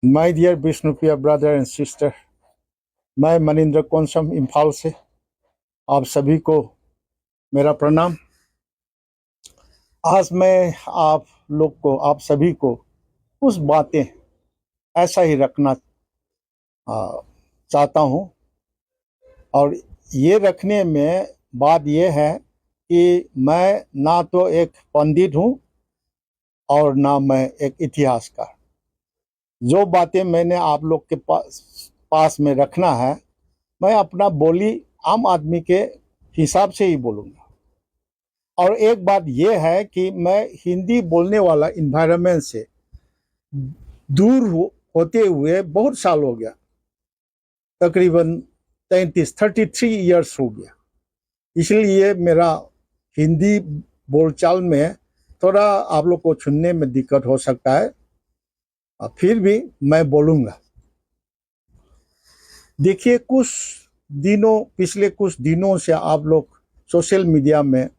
My dear Vishnupriya brother and sister, मैं मनिंद्र कौनसम इम्फाल से आप सभी को मेरा प्रणाम। आज मैं आप सभी को कुछ बातें ऐसा ही रखना चाहता हूँ। और ये रखने में बात ये है कि मैं ना तो एक पंडित हूँ और ना मैं एक इतिहासकार। जो बातें मैंने आप लोग के पास में रखना है, मैं अपना बोली आम आदमी के हिसाब से ही बोलूँगा। और एक बात यह है कि मैं हिंदी बोलने वाला इन्वायरमेंट से दूर होते हुए बहुत साल हो गया, तकरीबन 33 ईयर्स हो गया। इसलिए मेरा हिंदी बोलचाल में थोड़ा आप लोग को सुनने में दिक्कत हो सकता है, फिर भी मैं बोलूँगा। देखिए, पिछले कुछ दिनों से आप लोग सोशल मीडिया में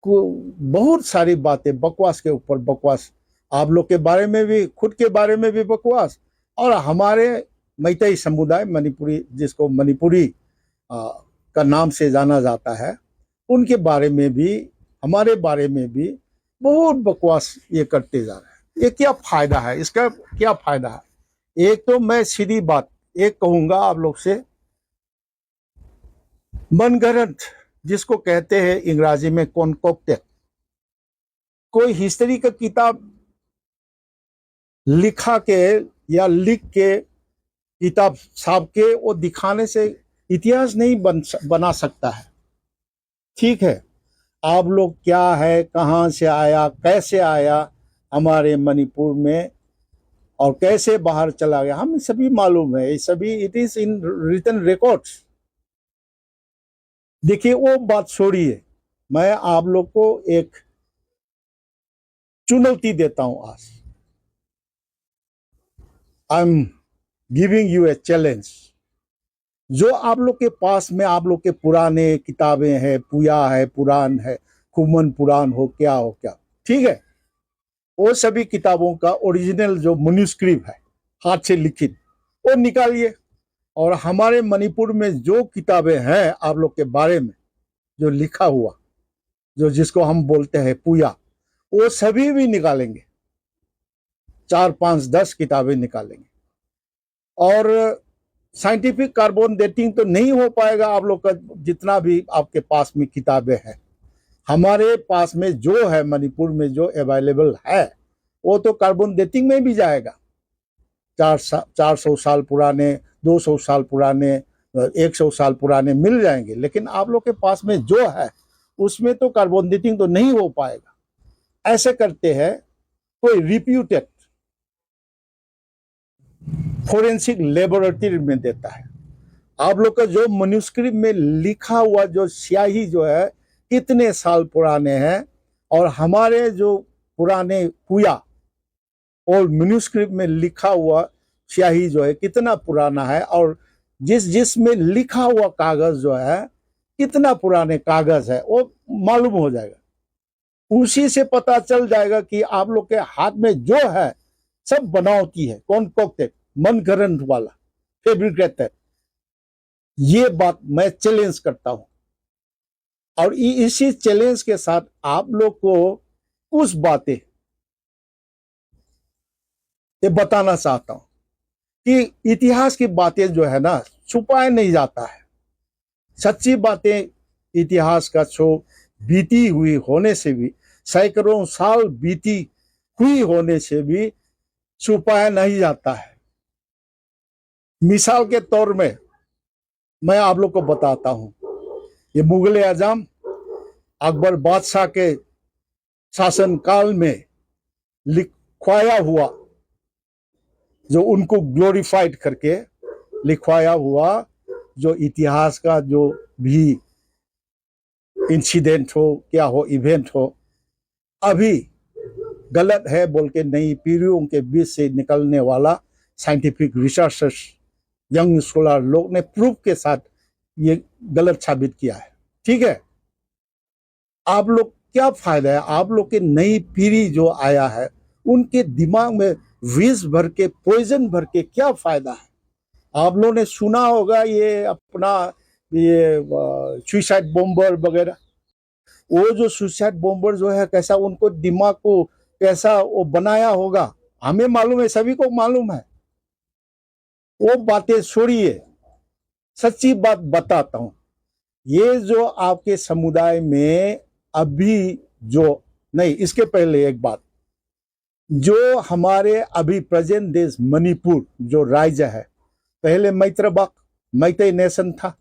बहुत सारी बातें, बकवास के ऊपर बकवास, आप लोग के बारे में भी, खुद के बारे में भी बकवास, और हमारे मैतेई समुदाय, मणिपुरी, जिसको मणिपुरी का नाम से जाना जाता है, उनके बारे में भी, हमारे बारे में भी बहुत बकवास ये करते जा रहे हैं। ये क्या फायदा है? इसका क्या फायदा है? एक तो मैं सीधी बात एक कहूंगा आप लोग से, मनगढ़ंत, जिसको कहते हैं अंग्रेजी में कॉन्कोक्टेड, कोई हिस्ट्री का किताब लिखा के या लिख के, किताब छाप के वो दिखाने से इतिहास नहीं बना सकता है। ठीक है, आप लोग क्या है, कहाँ से आया, कैसे आया हमारे मणिपुर में, और कैसे बाहर चला गया, हमें सभी मालूम है। ये सभी it is in written records. देखिए, वो बात छोड़िए, मैं आप लोग को एक चुनौती देता हूं आज। I am giving U a challenge. जो आप लोग के पास में, आप लोग के पुराने किताबें हैं, पुया है, पुराण है, कुमन पुराण हो, क्या हो क्या, ठीक है, वो सभी किताबों का ओरिजिनल जो मैन्युस्क्रिप्ट है, हाथ से लिखित, वो निकालिए। और हमारे मणिपुर में जो किताबें हैं आप लोग के बारे में, जो लिखा हुआ, जो जिसको हम बोलते हैं पुया, वो सभी भी निकालेंगे। 4, 5, 10 किताबें निकालेंगे। और साइंटिफिक कार्बन डेटिंग तो नहीं हो पाएगा आप लोग का, जितना भी आपके पास में किताबें हैं। हमारे पास में जो है, मणिपुर में जो अवेलेबल है, वो तो कार्बन डेटिंग में भी जाएगा। 400 साल पुराने, 200 साल पुराने, 100 साल पुराने मिल जाएंगे। लेकिन आप लोग के पास में जो है, उसमें तो कार्बन डेटिंग तो नहीं हो पाएगा। ऐसे करते हैं, कोई रिप्यूटेड फोरेंसिक लेबोरेटरी में देता है। आप लोग का जो मनुस्क्रिप्ट में लिखा हुआ जो स्याही जो है, कितने साल पुराने हैं, और हमारे जो पुराने पुया और मनुस्क्रिप्ट में लिखा हुआ स्याही जो है कितना पुराना है, और जिसमें लिखा हुआ कागज जो है कितना पुराने कागज है, वो मालूम हो जाएगा। उसी से पता चल जाएगा कि आप लोग के हाथ में जो है सब बनावटी है, कॉन्कोक्टेड, मनगढ़ंत वाला, फैब्रिकेटेड। ये बात मैं चैलेंज करता हूं। और इसी चैलेंज के साथ आप लोग को कुछ बातें ये बताना चाहता हूं कि इतिहास की बातें जो है ना, छुपाया नहीं जाता है। सच्ची बातें इतिहास का छो बीती हुई होने से भी, सैकड़ों साल बीती हुई होने से भी छुपाया नहीं जाता है। मिसाल के तौर में मैं आप लोग को बताता हूं, ये मुगल आजम अकबर बादशाह के शासनकाल में लिखवाया हुआ, जो उनको ग्लोरीफाइड करके लिखवाया हुआ जो इतिहास का जो भी इंसिडेंट हो, क्या हो, इवेंट हो, अभी गलत है बोल के नई पीढ़ियों के बीच से निकलने वाला साइंटिफिक रिसर्चर्स, यंग स्कॉलर लोग ने प्रूफ के साथ ये गलत साबित किया है। ठीक है, आप लोग क्या फायदा है, आप लोग के नई पीढ़ी जो आया है, उनके दिमाग में विष भर के, पॉइजन भर के क्या फायदा है। आप लोगों ने सुना होगा ये अपना ये सुसाइड बॉम्बर वगैरह, वो जो सुसाइड बॉम्बर जो है कैसा उनको दिमाग को कैसा वो बनाया होगा, हमें मालूम है, सभी को मालूम है। वो बातें छोड़िए, सच्ची बात बताता हूं। ये जो आपके समुदाय में अभी जो नहीं, इसके पहले एक बात, जो हमारे अभी प्रेजेंट देश मणिपुर जो राज्य है, पहले मैत्रबक मैतई नेशन था,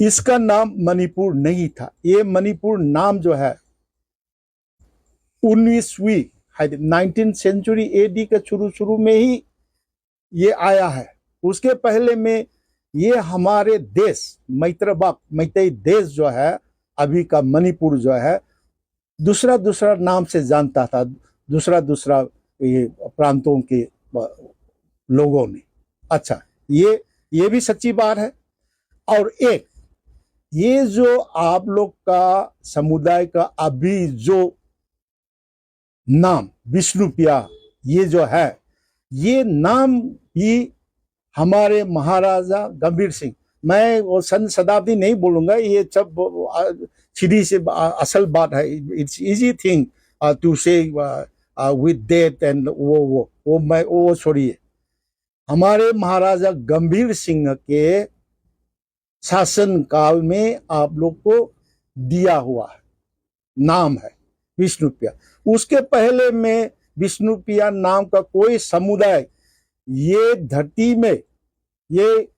इसका नाम मणिपुर नहीं था। ये मणिपुर नाम जो है 19वीं 19th सेंचुरी एडी के शुरू में ही ये आया है। उसके पहले में ये हमारे देश मैत्रबक मैतई देश जो है अभी का मणिपुर जो है दूसरा दूसरा नाम से जानता था, दूसरा दूसरा ये प्रांतों के लोगों ने। अच्छा, ये भी सच्ची बात है। और एक ये जो आप लोग का समुदाय का अभी जो नाम विष्णुप्रिया ये जो है, ये नाम भी हमारे महाराजा गंभीर सिंह, मैं वो सन शताब्दी नहीं बोलूंगा, ये सब सीधी से असल बात है। इट्स इजी थिंग टू से विद डेट एंड वो मैं वो छोड़िए। हमारे महाराजा गंभीर सिंह के शासन काल में आप लोग को दिया हुआ है नाम है विष्णुप्रिया। उसके पहले में विष्णुप्रिया नाम का कोई समुदाय ये धरती में, ये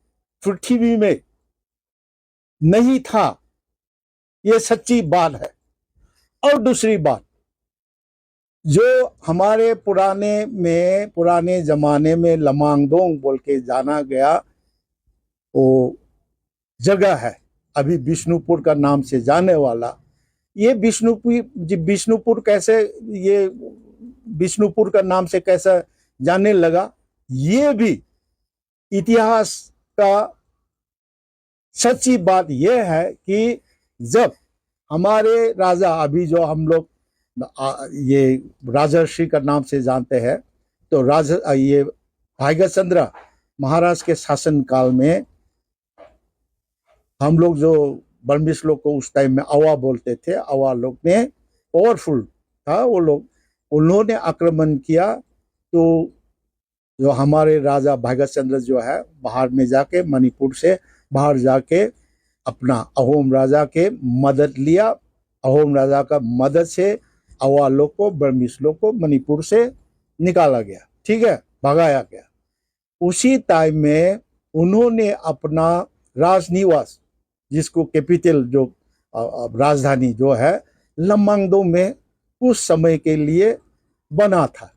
पृथ्वी में नहीं था। ये सच्ची बात है। और दूसरी बात, जो हमारे पुराने जमाने में लमांगदोंग बोल के जाना गया वो जगह है अभी विष्णुपुर का नाम से जाने वाला। ये विष्णुपुर कैसे, ये विष्णुपुर का नाम से कैसे जाने लगा, ये भी इतिहास का सच्ची बात यह है कि जब हमारे राजा अभी जो हम लोग ये राजर्षि का नाम से जानते हैं, तो राजा ये भाग्यचंद्र महाराज के शासन काल में हम लोग जो ब्रह्मिश लोग को उस टाइम में अवा बोलते थे, अवा लोग में पावरफुल था वो लोग, उन्होंने आक्रमण किया। तो जो हमारे राजा भाग्यचंद्र जो है बाहर में जाके मणिपुर से बाहर जाके अपना अहोम राजा के मदद लिया। अहोम राजा का मदद से अवा लोग को, ब्रह्मिश लोग को मणिपुर से निकाला गया, ठीक है, भगाया गया। उसी टाइम में उन्होंने अपना राजनिवास, जिसको कैपिटल जो राजधानी जो है लमांगदोंग में कुछ समय के लिए बना था।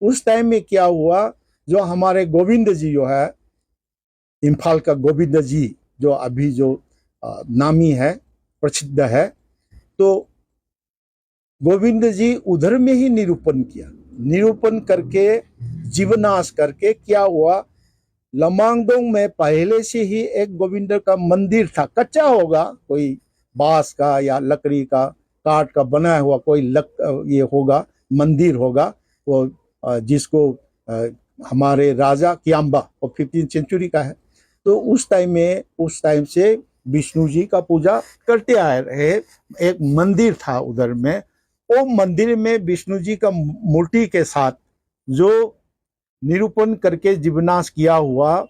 उस टाइम में क्या हुआ, जो हमारे गोविंद जी जो है, इम्फाल का गोविंद जी जो अभी जो नामी है, प्रसिद्ध है, तो गोविंद जी उधर में ही निरूपण किया। निरूपण करके जीवनाश करके क्या हुआ, लमांगदोंग में पहले से ही एक गोविंद का मंदिर था, कच्चा होगा, कोई बांस का या लकड़ी का काठ का बनाया हुआ कोई ये होगा, मंदिर होगा, वो जिसको हमारे राजा कियांबा, वो 15th सेंचुरी का है। तो उस टाइम से विष्णु जी का पूजा करते आए रहे। एक मंदिर था उधर में, वो मंदिर में विष्णु जी का मूर्ति के साथ जो निरूपण करके जीवनाश किया हुआ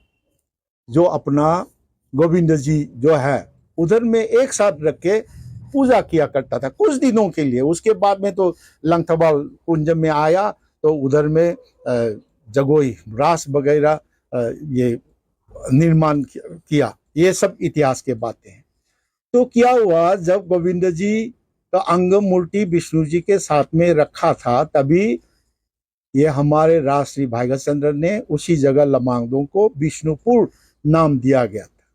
जो अपना गोविंद जी जो है, उधर में एक साथ रख के पूजा किया करता था कुछ दिनों के लिए। उसके बाद में तो लंगथबाल कुंज में आया, तो उधर में जगोई रास वगैरह ये निर्माण किया। ये सब इतिहास के बातें हैं। तो क्या हुआ, जब गोविंद जी का अंग मूर्ति विष्णु जी के साथ में रखा था, तभी ये हमारे राज श्री भाग्यचंद्र ने उसी जगह लमांगदोंग को विष्णुपुर नाम दिया गया था।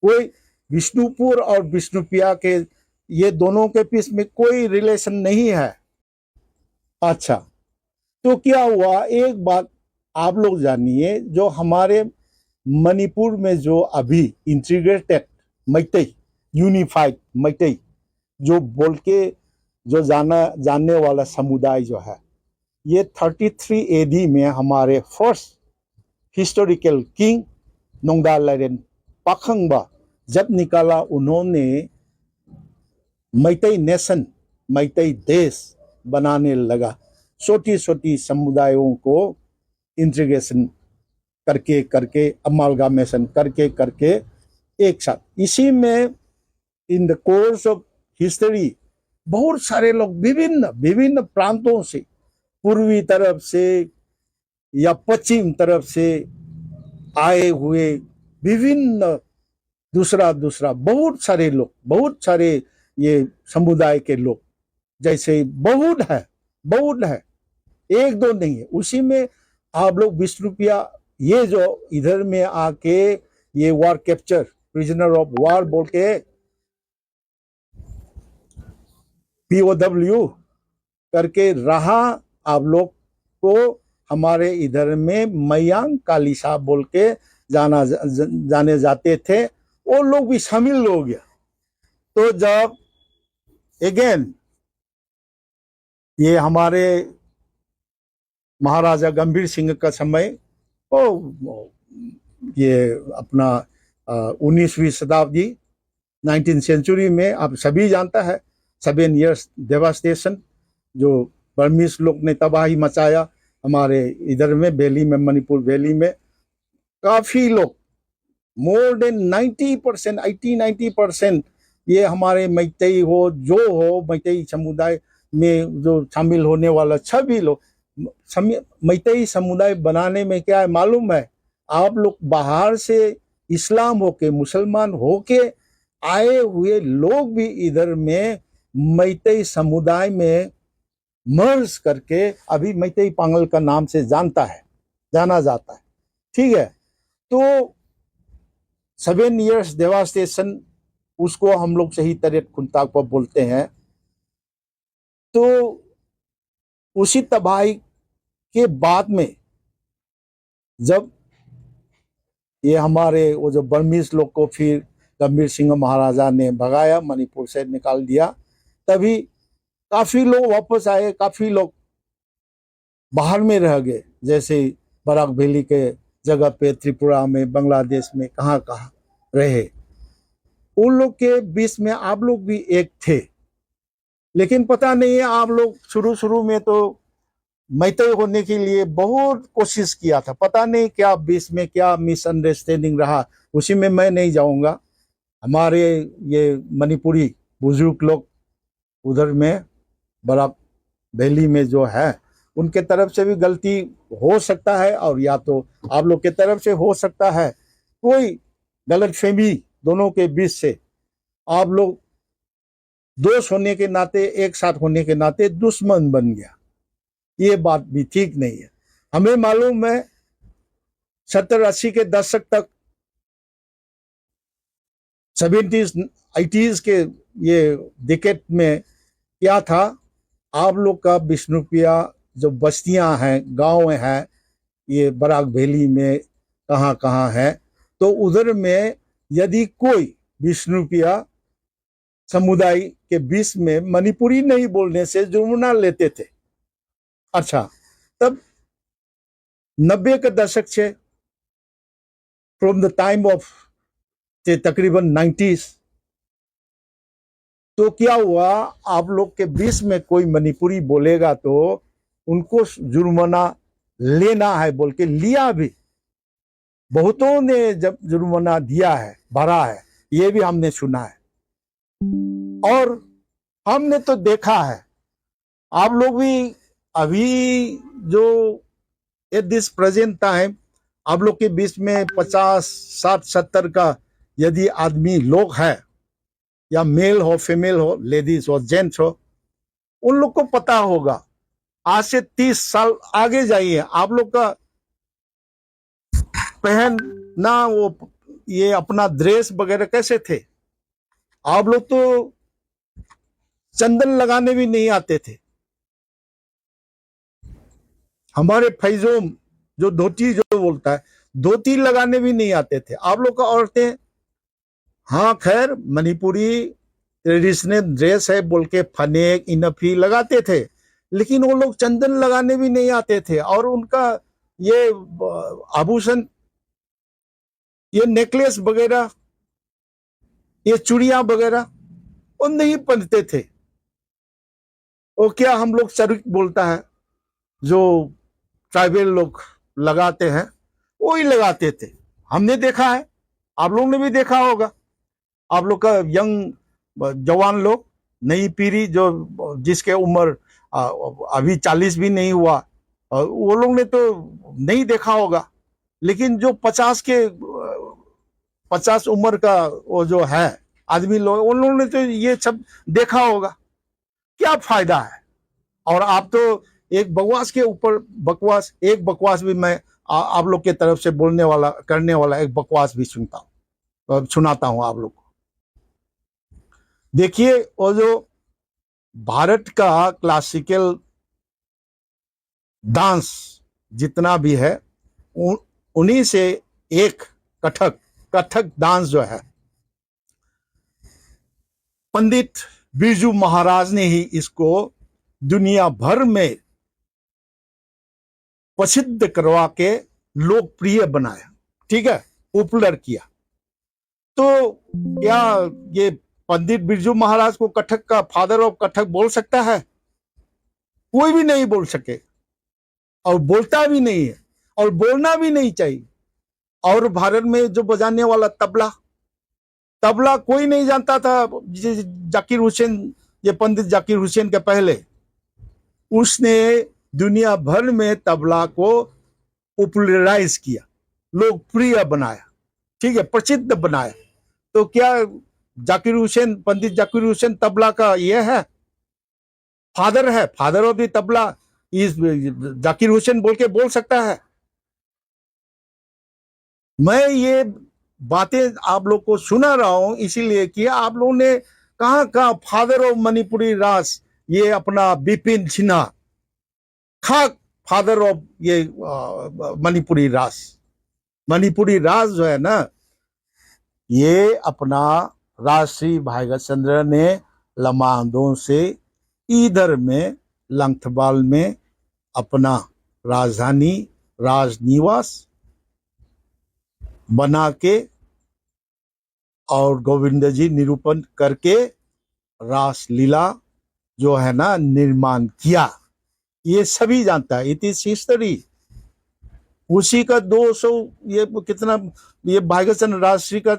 कोई विष्णुपुर और विष्णुप्रिया के ये दोनों के बीच में कोई रिलेशन नहीं है। अच्छा, तो क्या हुआ, एक बात आप लोग जानिए, जो हमारे मणिपुर में जो अभी इंटीग्रेटेड मैतई, यूनिफाइड मैतई जो बोल के जो जानने वाला समुदाय जो है, ये 33 एडी में हमारे फर्स्ट हिस्टोरिकल किंग नोंगदा लाइरेन पाखंबा जब निकाला, उन्होंने मैतई नेशन, मैतई देश बनाने लगा। छोटी छोटी समुदायों को इंटीग्रेशन करके करके, अमालगामेशन करके करके एक साथ। इसी में in the course of history बहुत सारे लोग विभिन्न विभिन्न प्रांतों से, पूर्वी तरफ से या पश्चिम तरफ से आए हुए विभिन्न दूसरा दूसरा बहुत सारे लोग, बहुत सारे ये समुदाय के लोग, जैसे बहुत है, एक दो नहीं है। उसी में आप लोग 20 रुपया, ये जो इधर में आके ये वार कैप्चर, प्रिजनर ऑफ वार बोल के POW करके रहा, आप लोग को हमारे इधर में मयांग कालीसा बोल के जाने जाते थे, वो लोग भी शामिल हो गया। तो जब अगेन ये हमारे महाराजा गंभीर सिंह का समय, ये अपना 19वीं शताब्दी 19th सेंचुरी में आप सभी जानता है 7 years डेवास्टेशन जो बर्मीज लोग ने तबाही मचाया हमारे इधर में वैली में, मणिपुर वैली में। काफी लोग, मोर देन 90%, 80-90% ये हमारे मैतई हो, जो हो मैतई समुदाय में जो शामिल होने वाला सभी लोग, मैतई समुदाय बनाने में क्या है मालूम है, आप लोग बाहर से इस्लाम होके, मुसलमान होके आए हुए लोग भी इधर में मैतई समुदाय में मर्ज करके अभी मैतई पांगल का नाम से जाना जाता है। ठीक है, तो 7 years डेवास्टेशन, उसको हम लोग सही तरह खुंता को बोलते हैं। तो उसी तबाही के बाद में जब ये हमारे वो जो बर्मीज लोग को फिर गंभीर सिंह महाराजा ने भगाया, मणिपुर से निकाल दिया, तभी काफी लोग वापस आए, काफी लोग बाहर में रह गए, जैसे बराक वैली के जगह पे त्रिपुरा में, बांग्लादेश में, कहाँ कहाँ रहे। उन लोग के बीच में आप लोग भी एक थे, लेकिन पता नहीं है, आप लोग शुरू में तो मैतई होने के लिए बहुत कोशिश किया था, पता नहीं क्या बीच में क्या मिसअंडरस्टैंडिंग रहा, उसी में मैं नहीं जाऊंगा। हमारे ये मणिपुरी बुजुर्ग लोग उधर में बराक वैली में जो है, उनके तरफ से भी गलती हो सकता है, और या तो आप लोग के तरफ से हो सकता है, कोई गलतफहमी दोनों के बीच से आप लोग दोस्त होने के नाते, एक साथ होने के नाते दुश्मन बन गया। ये बात भी ठीक नहीं है। हमें मालूम है 70-80 के दशक तक, 70s-80s के ये डिकेड में क्या था, आप लोग का विष्णुप्रिया जो बस्तियां हैं, गांव हैं, ये बराक वैली में कहाँ कहाँ है, तो उधर में यदि कोई विष्णुप्रिया समुदाय के बीच में मणिपुरी नहीं बोलने से जुर्माना लेते थे। अच्छा, तब 90 के दशक से, फ्रॉम द टाइम ऑफ तकरीबन 90s, तो क्या हुआ, आप लोग के बीच में कोई मणिपुरी बोलेगा तो उनको जुर्माना लेना है बोल के लिया भी, बहुतों ने जब जुर्माना दिया है, भरा है, ये भी हमने सुना है। और हमने तो देखा है, आप लोग भी अभी जो एट दिस प्रेजेंट टाइम आप लोग के बीच में 50, 60, 70 का यदि आदमी लोग है, या मेल हो, फीमेल हो, लेडीज हो, जेंट्स हो, उन लोग को पता होगा, आज से 30 साल आगे जाइए, आप लोग का पहनना, वो ये अपना ड्रेस वगैरह कैसे थे। आप लोग तो चंदन लगाने भी नहीं आते थे। हमारे फैजोम जो धोती जो बोलता है, धोती लगाने भी नहीं आते थे। आप लोग का औरतें, हाँ खैर मणिपुरी ट्रेडिशनल ड्रेस है बोल के फनेक, इनफी लगाते थे, लेकिन वो लोग चंदन लगाने भी नहीं आते थे, और उनका ये आभूषण, ये नेकलेस वगैरह, ये चूड़ियां वगैरह वो नहीं पहनते थे। वो क्या हम लोग चरक बोलता है, जो ट्राइबल लोग लगाते हैं, वो ही लगाते थे। हमने देखा है, आप लोग ने भी देखा होगा। आप लोग का यंग जवान लोग, नई पीढ़ी जो, जिसके उम्र अभी 40 भी नहीं हुआ, वो लोग ने तो नहीं देखा होगा। लेकिन जो 50 उम्र का वो जो है आदमी लोग, उन लोगों ने तो ये सब देखा होगा। क्या फायदा है? और आप तो एक बकवास के ऊपर बकवास, एक बकवास भी मैं आप लोग के तरफ से बोलने वाला, करने वाला एक बकवास भी सुनाता हूं आप लोग को। देखिए, वो जो भारत का क्लासिकल डांस जितना भी है, उन्हीं से एक कथक कथक डांस जो है, पंडित बिरजू महाराज ने ही इसको दुनिया भर में प्रसिद्ध करवा के लोकप्रिय बनाया, ठीक है, पॉपुलर किया। तो क्या ये पंडित बिरजू महाराज को कथक का फादर ऑफ कथक बोल सकता है? कोई भी नहीं बोल सके, और बोलता भी नहीं है, और बोलना भी नहीं चाहिए। और भारत में जो बजाने वाला तबला, तबला कोई नहीं जानता था। जाकिर हुसैन, ये पंडित जाकिर हुसैन के पहले, उसने दुनिया भर में तबला को पॉपुलराइज किया, लोकप्रिय बनाया, ठीक है, प्रसिद्ध बनाया। तो क्या जाकिर हुसैन, पंडित जाकिर हुसैन तबला का ये है, फादर है, फादर ऑफ द तबला इस जाकिर हुसैन बोल के बोल सकता है? मैं ये बातें आप लोग को सुना रहा हूं इसीलिए कि आप लोगों ने कहां कहां फादर ऑफ मणिपुरी रास, ये अपना बिपिन सिन्हा, खाक फादर ऑफ ये मणिपुरी रास। मणिपुरी रास जो है ना, ये अपना राजश्री भाईचंद्र ने लमांदों से इधर में लंथबाल में अपना राजधानी, राजनिवास बना के और गोविंद जी निरूपण करके रासलीला जो है ना निर्माण किया। ये सभी जानता है, इट इज हिस्ट्री। उसी का 200 ये कितना, ये भाईचंद्र राजश्री का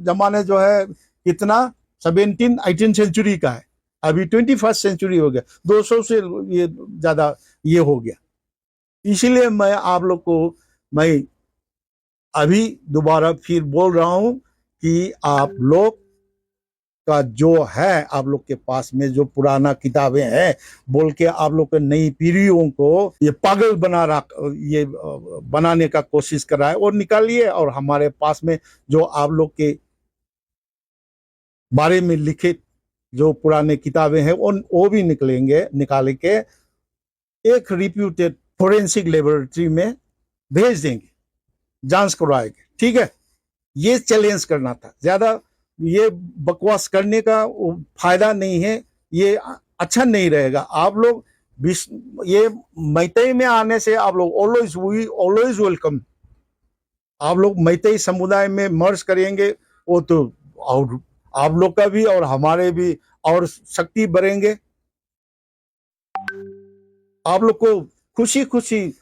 जमाने जो है कितना 18 सेंचुरी का है, अभी 21st सेंचुरी हो गया, 200 से ये ज्यादा ये हो गया। इसीलिए मैं आप लोग को मैं अभी दोबारा फिर बोल रहा हूं कि आप लोग का जो है, आप लोग के पास में जो पुराना किताबें हैं बोल के आप लोग के नई पीढ़ियों को ये पागल ये बनाने का कोशिश कर रहा है, और निकालिए। और हमारे पास में जो आप लोग के बारे में लिखित जो पुराने किताबें हैं वो भी निकाल के एक रिप्यूटेड फोरेंसिक लेबोरेटरी में भेज देंगे, जांच करवाएंगे, ठीक है। ये चैलेंज करना था, ज्यादा ये बकवास करने का फायदा नहीं है, ये अच्छा नहीं रहेगा। आप लोग ये मैतेई में आने से आप लोग ऑलवेज वेलकम। आप लोग मैतेई समुदाय में मर्ज करेंगे, वो तो और आप लोग का भी और हमारे भी और शक्ति बढ़ेंगे। आप लोग को खुशी खुशी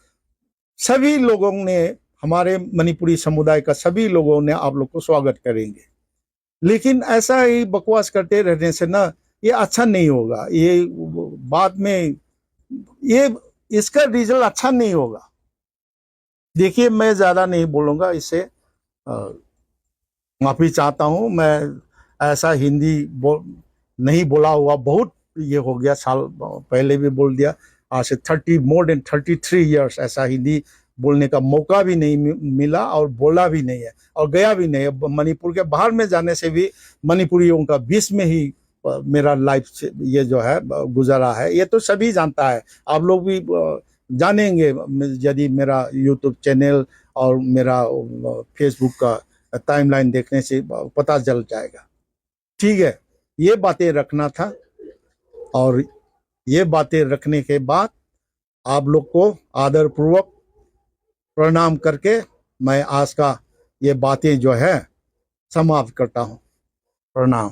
सभी लोगों ने, हमारे मणिपुरी समुदाय का सभी लोगों ने आप लोग को स्वागत करेंगे। लेकिन ऐसा ही बकवास करते रहने से ना ये अच्छा नहीं होगा। ये बाद में ये इसका रिजल्ट अच्छा नहीं होगा। देखिए, मैं ज्यादा नहीं बोलूंगा, इससे माफी चाहता हूं। मैं ऐसा हिंदी नहीं बोला हुआ बहुत ये हो गया, साल पहले भी बोल दिया, आज से मोर देन 33 ईयर्स ऐसा हिंदी बोलने का मौका भी नहीं मिला, और बोला भी नहीं है, और गया भी नहीं है। मणिपुर के बाहर में जाने से भी मणिपुरियों का बीच में ही मेरा लाइफ से ये जो है गुजरा है, ये तो सभी जानता है। आप लोग भी जानेंगे यदि मेरा यूट्यूब चैनल और मेरा फेसबुक का टाइमलाइन देखने से पता चल जाएगा, ठीक है। ये बातें रखना था। और ये बातें रखने के बाद आप लोग को आदर पूर्वक प्रणाम करके मैं आज का ये बातें जो है समाप्त करता हूँ। प्रणाम।